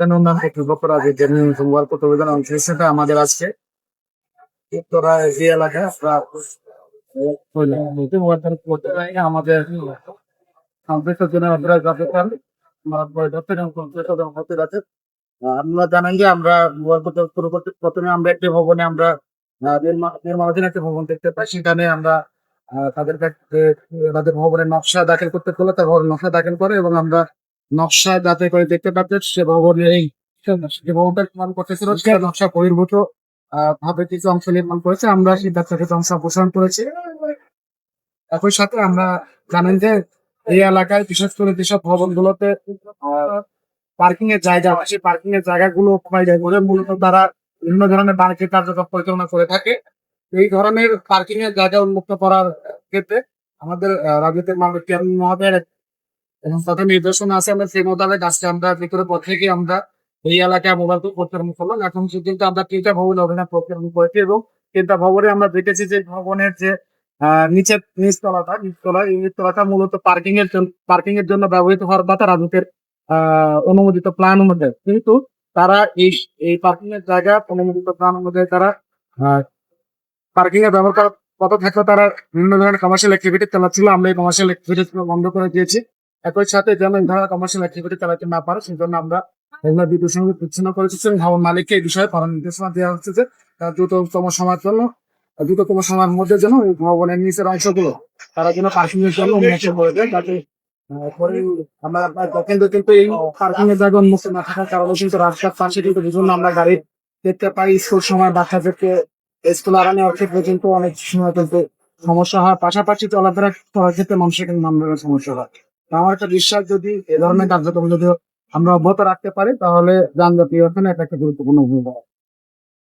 অন্যান্য কর্তৃপক্ষরা যে সোমবার প্রতিবেদন অংশ হিসেবে আমাদের আজকে উত্তরা যে এলাকায় আমাদের আপনারা জানেন যে আমরা প্রথমে আমরা একটি ভবনে আমরা নির্মাণাধীন একটি ভবন দেখতে পাই। সেখানে আমরা তাদের কাছে তাদের ভবনের নকশা দাখিল করতে হলে তার ভবনের নকশা দাখিল করে এবং আমরা নকশা যাচাই করে দেখতে পাচ্ছি সে ভবনের যে ভবনটা নির্মাণ করতেছিল সে নকশা বহির্ভূত ভাবে কিছু অংশ নির্মাণ করেছে। আমরা সেই কিছু অংশ অপসারণ করেছি। একই সাথে আমরা জানেন যে এই এলাকায় বিশেষ করে যেসব ভবনগুলোতে পার্কিং এর জায়গা আছে, সেই পার্কিং এর জায়গাগুলো করে মূলত তারা বিভিন্ন ধরনের বাণিজ্যিক কার্যক্রম পরিচালনা করে থাকে। এই ধরনের পার্কিং এর জায়গা উন্মুক্ত করার ক্ষেত্রে আমাদের রাজনীতির মাননীয় চেয়ারম্যান মহোদয়ের এবং তাদের নির্দেশনা আছে। আমরা সেই মোতাবেক আজকে আমরা ভিতরের পর থেকে আমরা এই এলাকায় মোবাইল পরিচালনা করলাম। এখন পর্যন্ত আমরা 3টা ভবনে অভিযান পরিচালনা করেছি এবং 3টা ভবনে আমরা দেখেছি যে ভবনের যে নিচতলাটা মূলত পার্কিং এর জন্য ব্যবহৃত হওয়ার কথা রাজুকের অনুমোদিত প্ল্যান অনুযায়ী, কিন্তু তারা এই পার্কিং এর জায়গা অনুমোদিত প্ল্যান অনুযায়ী তারা পার্কিং এর ব্যবহার করার কথা থাকলেও তারা বিভিন্ন ধরনের কমার্শিয়াল অ্যাক্টিভিটি চালাচ্ছিল। আমরা এই কমার্শিয়াল অ্যাক্টিভিটি বন্ধ করে দিয়েছি। একই সাথে যেন এই ধরনের কমার্শিয়াল অ্যাক্টিভিটি চালাতে না পারে সেই জন্য আমরা এগুলো বিদ্যুৎ সঙ্গে বিচ্ছিন্ন করেছি এবং ভবন মালিককে এই বিষয়ে করার নির্দেশনা দেওয়া হচ্ছে যে দ্রুততম সময়ের মধ্যে যেন এই ভবনের নিচের অংশগুলো তারা যেন পার্কিং এর জন্য উন্মুক্ত করে দেয়, যাতে আমরা কিন্তু এই পার্কিং এর জায়গা উন্মুক্ত না থাকার কারণে কিন্তু রাস্তার পাশে কিন্তু বিভিন্ন আমরা গাড়ি দেখতে পাই। স্কুল সময় বাচ্চাদেরকে স্কুল আনানো ক্ষেত্রে কিন্তু অনেক সময় কিন্তু সমস্যা হয়, পাশাপাশি চলাফেরা করার ক্ষেত্রে মানুষের কিন্তু নানা ধরনের সমস্যা হয়। আমার একটা বিশ্বাস, যদি এ ধরনের কার্যক্রম যদি আমরা অব্যাহত রাখতে পারি তাহলে যানজট নিরসনে এটা একটা গুরুত্বপূর্ণ ভূমিকা।